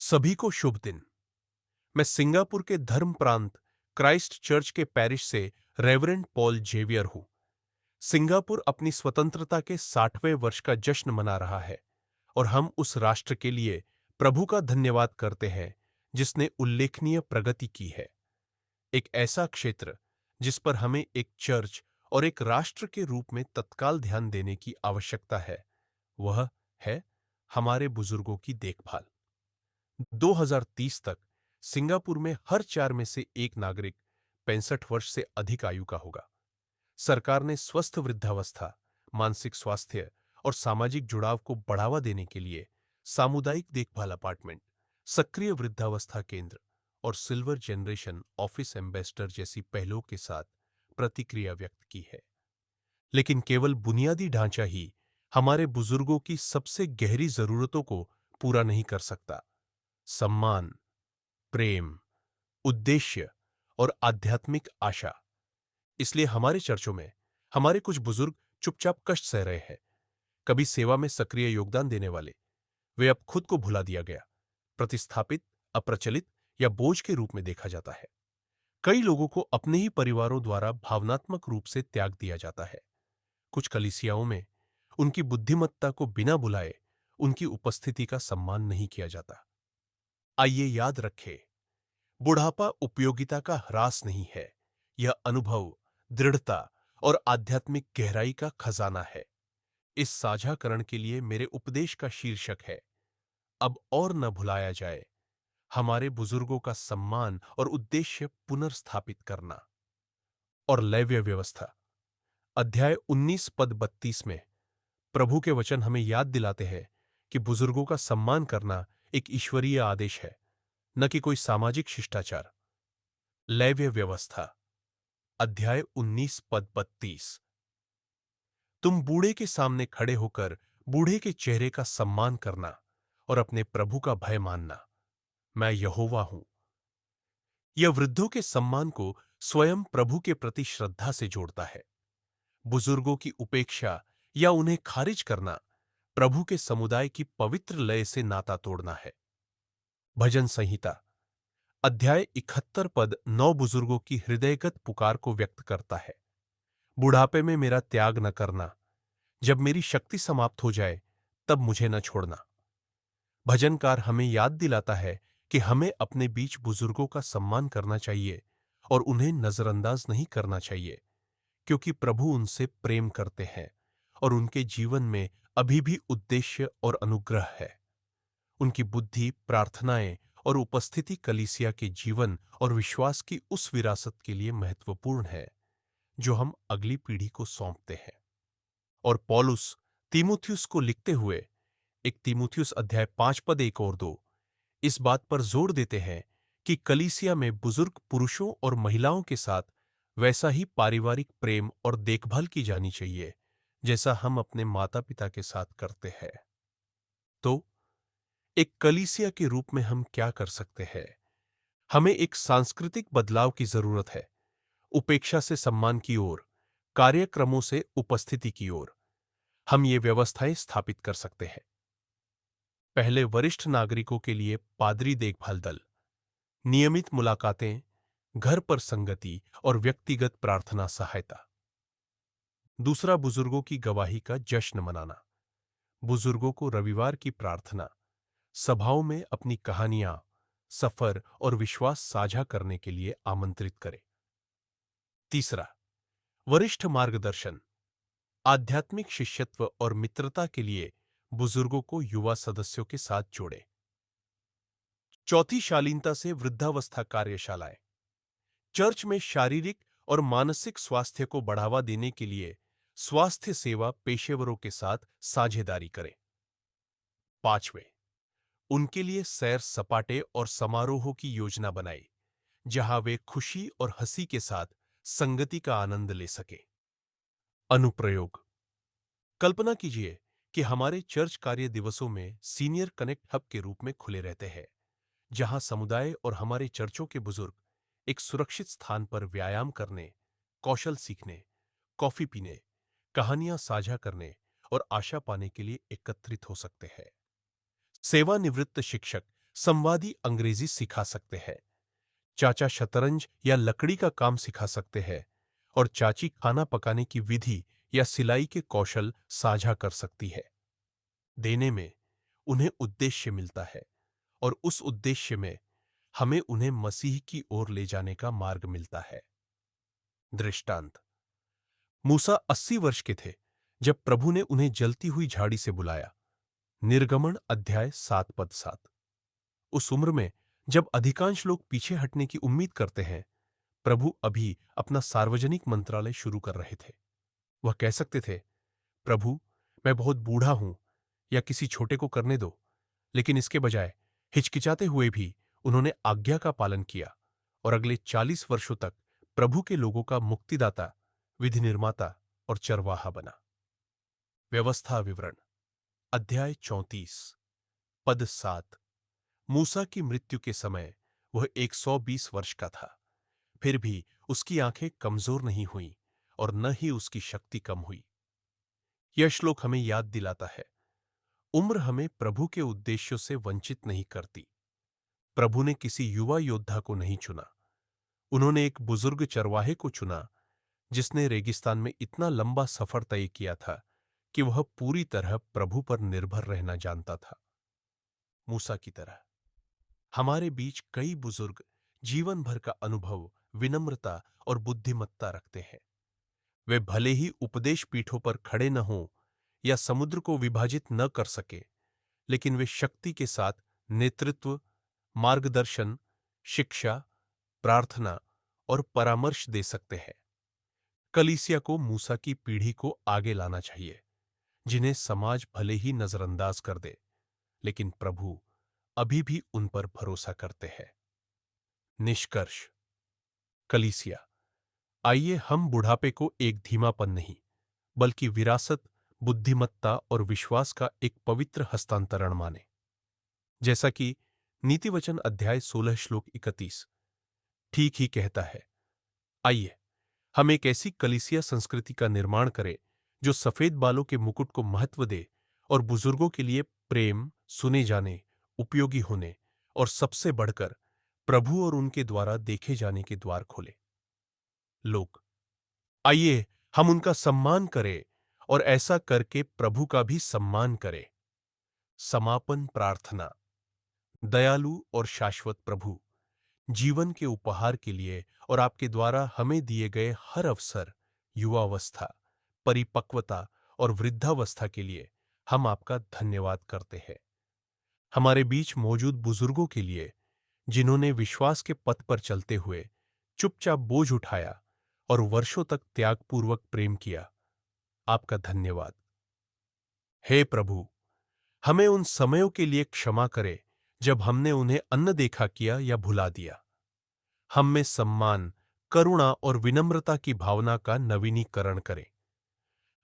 सभी को शुभ दिन। मैं सिंगापुर के धर्म प्रांत क्राइस्ट चर्च के पैरिश से रेवरेंड पॉल जेवियर हूं। सिंगापुर अपनी स्वतंत्रता के 60वें वर्ष का जश्न मना रहा है और हम उस राष्ट्र के लिए प्रभु का धन्यवाद करते हैं जिसने उल्लेखनीय प्रगति की है। एक ऐसा क्षेत्र जिस पर हमें एक चर्च और एक राष्ट्र के रूप में तत्काल ध्यान देने की आवश्यकता है, वह है हमारे बुजुर्गों की देखभाल। 2030 तक सिंगापुर में हर 4 में से एक नागरिक 65 वर्ष से अधिक आयु का होगा। सरकार ने स्वस्थ वृद्धावस्था, मानसिक स्वास्थ्य और सामाजिक जुड़ाव को बढ़ावा देने के लिए सामुदायिक देखभाल अपार्टमेंट, सक्रिय वृद्धावस्था केंद्र और सिल्वर जनरेशन ऑफिस एम्बेसडर जैसी पहलों के साथ प्रतिक्रिया व्यक्त की है। लेकिन केवल बुनियादी ढांचा ही हमारे बुजुर्गों की सबसे गहरी जरूरतों को पूरा नहीं कर सकता। सम्मान, प्रेम, उद्देश्य और आध्यात्मिक आशा। इसलिए हमारे चर्चों में हमारे कुछ बुजुर्ग चुपचाप कष्ट सह रहे हैं, कभी सेवा में सक्रिय योगदान देने वाले। वे अब खुद को भुला दिया गया, प्रतिस्थापित, अप्रचलित या बोझ के रूप में देखा जाता है। कई लोगों को अपने ही परिवारों द्वारा भावनात्मक रूप से त्याग दिया जाता है। कुछ कलीसियाओं में उनकी बुद्धिमत्ता को बिना बुलाए उनकी उपस्थिति का सम्मान नहीं किया जाता। आइए याद रखें, बुढ़ापा उपयोगिता का ह्रास नहीं है, यह अनुभव, दृढ़ता और आध्यात्मिक गहराई का खजाना है। इस साझाकरण के लिए मेरे उपदेश का शीर्षक है, अब और न भुलाया जाए, हमारे बुजुर्गों का सम्मान और उद्देश्य पुनर्स्थापित करना। और लैव्य व्यवस्था, अध्याय 19 पद 32 में प्रभु के वचन हमें याद दिलाते हैं कि बुजुर्गों का सम्मान करना एक ईश्वरीय आदेश है, न कि कोई सामाजिक शिष्टाचार। लैव्य व्यवस्था, अध्याय 19 पद 32। तुम बूढ़े के सामने खड़े होकर बूढ़े के चेहरे का सम्मान करना और अपने प्रभु का भय मानना। मैं यहोवा हूं। यह वृद्धों के सम्मान को स्वयं प्रभु के प्रति श्रद्धा से जोड़ता है। बुजुर्गों की उपेक्षा या उन्हें खारिज करना प्रभु के समुदाय की पवित्र लय से नाता तोड़ना है। भजन संहिता, अध्याय 71 पद 9 बुजुर्गों की हृदयगत पुकार को व्यक्त करता है। बुढ़ापे में मेरा त्याग न करना, जब मेरी शक्ति समाप्त हो जाए तब मुझे न छोड़ना। भजनकार हमें याद दिलाता है कि हमें अपने बीच बुजुर्गों का सम्मान करना चाहिए और उन्हें नजरअंदाज नहीं करना चाहिए, क्योंकि प्रभु उनसे प्रेम करते हैं और उनके जीवन में अभी भी उद्देश्य और अनुग्रह है। उनकी बुद्धि, प्रार्थनाएं और उपस्थिति कलीसिया के जीवन और विश्वास की उस विरासत के लिए महत्वपूर्ण है जो हम अगली पीढ़ी को सौंपते हैं। और पौलुस तीमुथियुस को लिखते हुए 1 तीमुथियुस अध्याय 5 पद 1 और 2 इस बात पर जोर देते हैं कि कलीसिया में बुजुर्ग पुरुषों और महिलाओं के साथ वैसा ही पारिवारिक प्रेम और देखभाल की जानी चाहिए जैसा हम अपने माता पिता के साथ करते हैं। तो एक कलीसिया के रूप में हम क्या कर सकते हैं? हमें एक सांस्कृतिक बदलाव की जरूरत है, उपेक्षा से सम्मान की ओर, कार्यक्रमों से उपस्थिति की ओर। हम ये व्यवस्थाएं स्थापित कर सकते हैं। पहले, वरिष्ठ नागरिकों के लिए पादरी देखभाल दल, नियमित मुलाकातें, घर पर संगति और व्यक्तिगत प्रार्थना सहायता। दूसरा, बुजुर्गों की गवाही का जश्न मनाना। बुजुर्गों को रविवार की प्रार्थना, सभाओं में अपनी कहानियां, सफर और विश्वास साझा करने के लिए आमंत्रित करें। तीसरा, वरिष्ठ मार्गदर्शन, आध्यात्मिक शिष्यत्व और मित्रता के लिए बुजुर्गों को युवा सदस्यों के साथ जोड़ें। चौथी, शालीनता से वृद्धावस्था कार्यशालाएं। चर्च में शारीरिक और मानसिक स्वास्थ्य को बढ़ावा देने के लिए स्वास्थ्य सेवा पेशेवरों के साथ साझेदारी करें। पांचवें, उनके लिए सैर सपाटे और समारोहों की योजना बनाएं, जहां वे खुशी और हंसी के साथ संगति का आनंद ले सकें। अनुप्रयोग, कल्पना कीजिए कि हमारे चर्च कार्य दिवसों में सीनियर कनेक्ट हब के रूप में खुले रहते हैं, जहां समुदाय और हमारे चर्चों के बुजुर्ग एक सुरक्षित स्थान पर व्यायाम करने, कौशल सीखने, कॉफी पीने, कहानियां साझा करने और आशा पाने के लिए एकत्रित हो सकते हैं। सेवानिवृत्त शिक्षक संवादी अंग्रेजी सिखा सकते हैं, चाचा शतरंज या लकड़ी का काम सिखा सकते हैं, और चाची खाना पकाने की विधि या सिलाई के कौशल साझा कर सकती है। देने में उन्हें उद्देश्य मिलता है, और उस उद्देश्य में हमें उन्हें मसीह की ओर ले जाने का मार्ग मिलता है। दृष्टांत: मूसा 80 वर्ष के थे जब प्रभु ने उन्हें जलती हुई झाड़ी से बुलाया। निर्गमन अध्याय 7 पद 7। उस उम्र में जब अधिकांश लोग पीछे हटने की उम्मीद करते हैं, प्रभु अभी अपना सार्वजनिक मंत्रालय शुरू कर रहे थे। वह कह सकते थे, प्रभु, मैं बहुत बूढ़ा हूं, या किसी छोटे को करने दो। लेकिन इसके बजाय हिचकिचाते हुए भी उन्होंने आज्ञा का पालन किया, और अगले 40 वर्षों तक प्रभु के लोगों का मुक्तिदाता, विधि निर्माता और चरवाहा बना। व्यवस्था विवरण अध्याय 34 पद 7। मूसा की मृत्यु के समय वह 120 वर्ष का था। फिर भी उसकी आंखें कमजोर नहीं हुईं और न ही उसकी शक्ति कम हुई। यह श्लोक हमें याद दिलाता है, उम्र हमें प्रभु के उद्देश्यों से वंचित नहीं करती। प्रभु ने किसी युवा योद्धा को नहीं चुना। उन्होंने एक बुजुर्ग चरवाहे को चुना, जिसने रेगिस्तान में इतना लंबा सफर तय किया था कि वह पूरी तरह प्रभु पर निर्भर रहना जानता था। मूसा की तरह हमारे बीच कई बुजुर्ग जीवन भर का अनुभव, विनम्रता और बुद्धिमत्ता रखते हैं। वे भले ही उपदेश पीठों पर खड़े न हों या समुद्र को विभाजित न कर सके, लेकिन वे शक्ति के साथ नेतृत्व, मार्गदर्शन, शिक्षा, प्रार्थना और परामर्श दे सकते हैं। कलीसिया को मूसा की पीढ़ी को आगे लाना चाहिए, जिन्हें समाज भले ही नजरअंदाज कर दे, लेकिन प्रभु अभी भी उन पर भरोसा करते हैं। निष्कर्ष: कलीसिया, आइए हम बुढ़ापे को एक धीमापन नहीं, बल्कि विरासत, बुद्धिमत्ता और विश्वास का एक पवित्र हस्तांतरण माने। जैसा कि नीतिवचन अध्याय 16 श्लोक 31 ठीक ही कहता है, आइए हम एक ऐसी कलीसिया संस्कृति का निर्माण करें जो सफेद बालों के मुकुट को महत्व दे और बुजुर्गों के लिए प्रेम, सुने जाने, उपयोगी होने और सबसे बढ़कर प्रभु और उनके द्वारा देखे जाने के द्वार खोले। लोग, आइए हम उनका सम्मान करें और ऐसा करके प्रभु का भी सम्मान करें। समापन प्रार्थना। दयालु और शाश्वत प्रभु, जीवन के उपहार के लिए और आपके द्वारा हमें दिए गए हर अवसर, युवावस्था, परिपक्वता और वृद्धावस्था के लिए हम आपका धन्यवाद करते हैं। हमारे बीच मौजूद बुजुर्गों के लिए, जिन्होंने विश्वास के पथ पर चलते हुए चुपचाप बोझ उठाया और वर्षों तक त्यागपूर्वक प्रेम किया, आपका धन्यवाद। हे प्रभु, हमें उन समयों के लिए क्षमा करें जब हमने उन्हें अनदेखा किया या भुला दिया। हम में सम्मान, करुणा और विनम्रता की भावना का नवीनीकरण करें।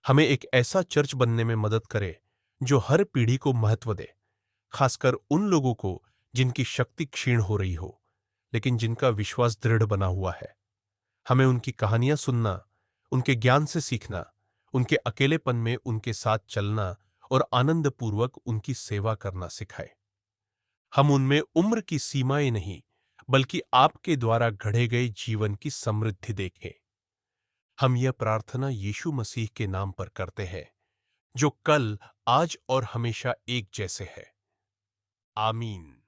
हमें एक ऐसा चर्च बनने में मदद करे जो हर पीढ़ी को महत्व दे, खासकर उन लोगों को जिनकी शक्ति क्षीण हो रही हो, लेकिन जिनका विश्वास दृढ़ बना हुआ है। हमें उनकी कहानियां सुनना, उनके ज्ञान से सीखना, उनके अकेलेपन में उनके साथ चलना और आनंदपूर्वक उनकी सेवा करना सिखाए। हम उनमें उम्र की सीमाएं नहीं, बल्कि आपके द्वारा गढ़े गए जीवन की समृद्धि देखें। हम यह प्रार्थना यीशु मसीह के नाम पर करते हैं, जो कल, आज और हमेशा एक जैसे है। आमीन।